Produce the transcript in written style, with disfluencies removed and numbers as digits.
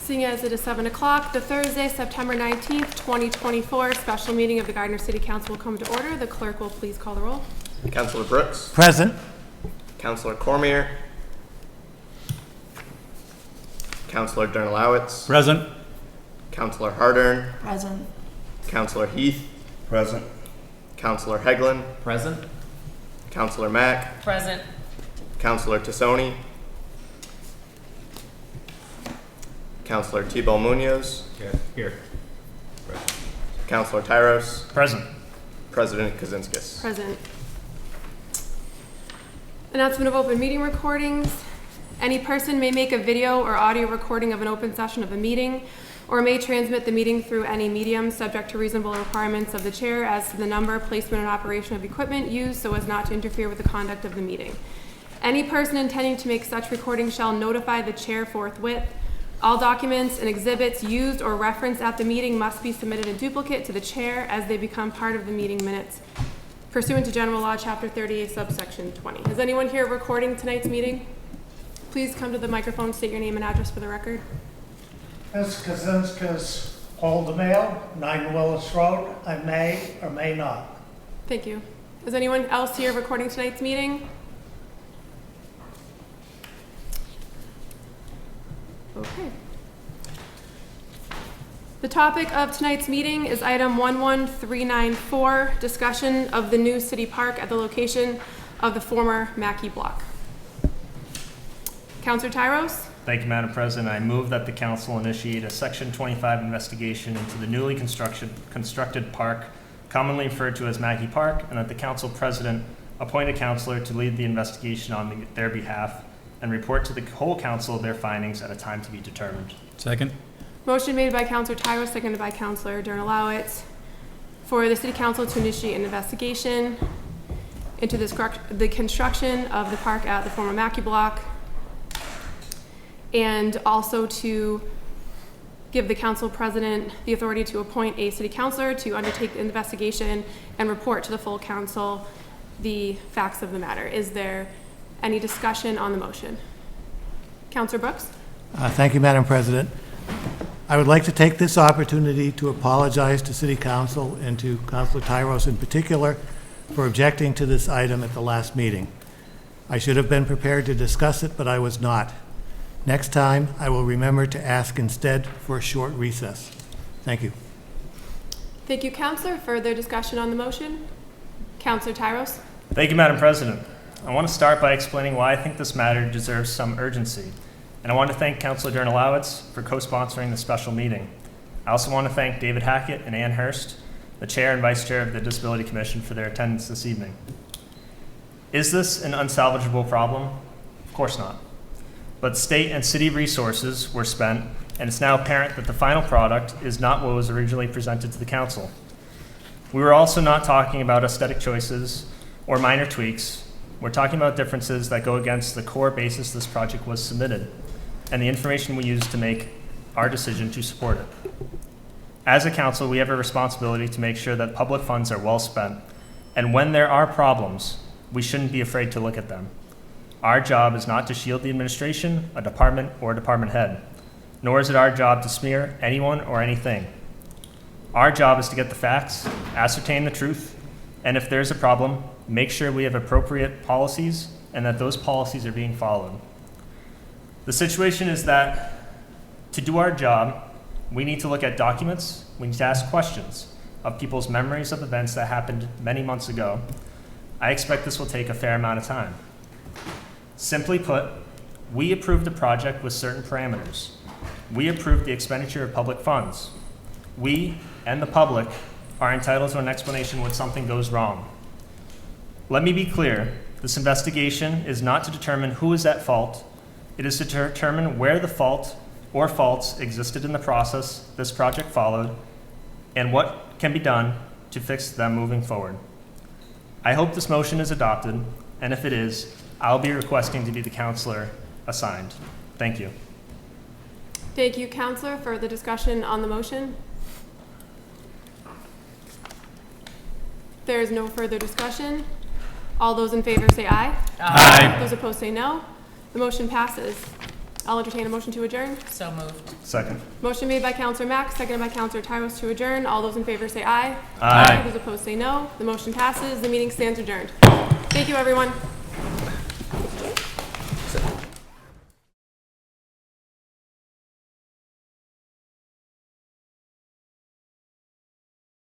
Seeing as it is 7 o'clock, the Thursday, September 19th, 2024 special meeting of the Gardner City Council will come to order. The clerk will please call the roll. Councilor Brooks. Present. Councilor Cormier. Councilor Dernalowitz. Present. Councilor Hardern. Present. Councilor Heath. Present. Councilor Heglin. Present. Councilor Mack. Present. Councilor Tassoni. Councilor Thibault Munoz. Here. Councilor Tyros. Present. President Kaczynskis. Present. Announcement of open meeting recordings. Any person may make a video or audio recording of an open session of a meeting or may transmit the meeting through any medium subject to reasonable requirements of the chair as to the number, placement, and operation of equipment used so as not to interfere with the conduct of the meeting. Any person intending to make such recording shall notify the chair forthwith. All documents and exhibits used or referenced at the meeting must be submitted in duplicate to the chair as they become part of the meeting minutes pursuant to General Law, Chapter 38, subsection 20. Is anyone here recording tonight's meeting? Please come to the microphone, state your name and address for the record. Ms. Kaczynskis, Old Mail, 9 Willis Road. I may or may not. Thank you. Is anyone else here recording tonight's meeting? Okay. The topic of tonight's meeting is item 11394, discussion of the new city park at the location of the former Mackey Block. Councilor Tyros? Thank you, Madam President. I move that the council initiate a Section 25 investigation into the newly constructed park, commonly referred to as Mackey Park, and that the council president appoint a counselor to lead the investigation on their behalf and report to the whole council their findings at a time to be determined. Second. Motion made by Councilor Tyros, seconded by Councilor Dernalowitz, for the City Council to initiate an investigation into the construction of the park at the former Mackey Block, and also to give the council president the authority to appoint a city councilor to undertake the investigation and report to the full council the facts of the matter. Is there any discussion on the motion? Councilor Brooks? Thank you, Madam President. I would like to take this opportunity to apologize to City Council and to Councilor Tyros in particular for objecting to this item at the last meeting. I should have been prepared to discuss it, but I was not. Next time, I will remember to ask instead for a short recess. Thank you. Thank you, Councilor. Further discussion on the motion? Councilor Tyros? Thank you, Madam President. I want to start by explaining why I think this matter deserves some urgency. And I want to thank Councilor Dernalowitz for co-sponsoring the special meeting. I also want to thank David Hackett and Ann Hurst, the Chair and Vice Chair of the Disability Commission, for their attendance this evening. Is this an unsalvageable problem? Of course not. But state and city resources were spent, and it's now apparent that the final product is not what was originally presented to the council. We were also not talking about aesthetic choices or minor tweaks. We're talking about differences that go against the core basis this project was submitted and the information we used to make our decision to support it. As a council, we have a responsibility to make sure that public funds are well spent, and when there are problems, we shouldn't be afraid to look at them. Our job is not to shield the administration, a department, or a department head, nor is it our job to smear anyone or anything. Our job is to get the facts, ascertain the truth, and if there's a problem, make sure we have appropriate policies and that those policies are being followed. The situation is that to do our job, we need to look at documents, we need to ask questions of people's memories of events that happened many months ago. I expect this will take a fair amount of time. Simply put, we approved a project with certain parameters. We approved the expenditure of public funds. We and the public are entitled to an explanation when something goes wrong. Let me be clear, this investigation is not to determine who is at fault. It is to determine where the fault or faults existed in the process this project followed and what can be done to fix them moving forward. I hope this motion is adopted, and if it is, I'll be requesting to be the counselor assigned. Thank you. Thank you, Councilor. Further discussion on the motion? There is no further discussion. All those in favor say aye. Aye. Those opposed say no. The motion passes. I'll entertain a motion to adjourn. So moved. Second. Motion made by Counselor Mack, seconded by Counselor Tyros to adjourn. All those in favor say aye. Aye. Those opposed say no. The motion passes. The meeting stands adjourned. Thank you, everyone.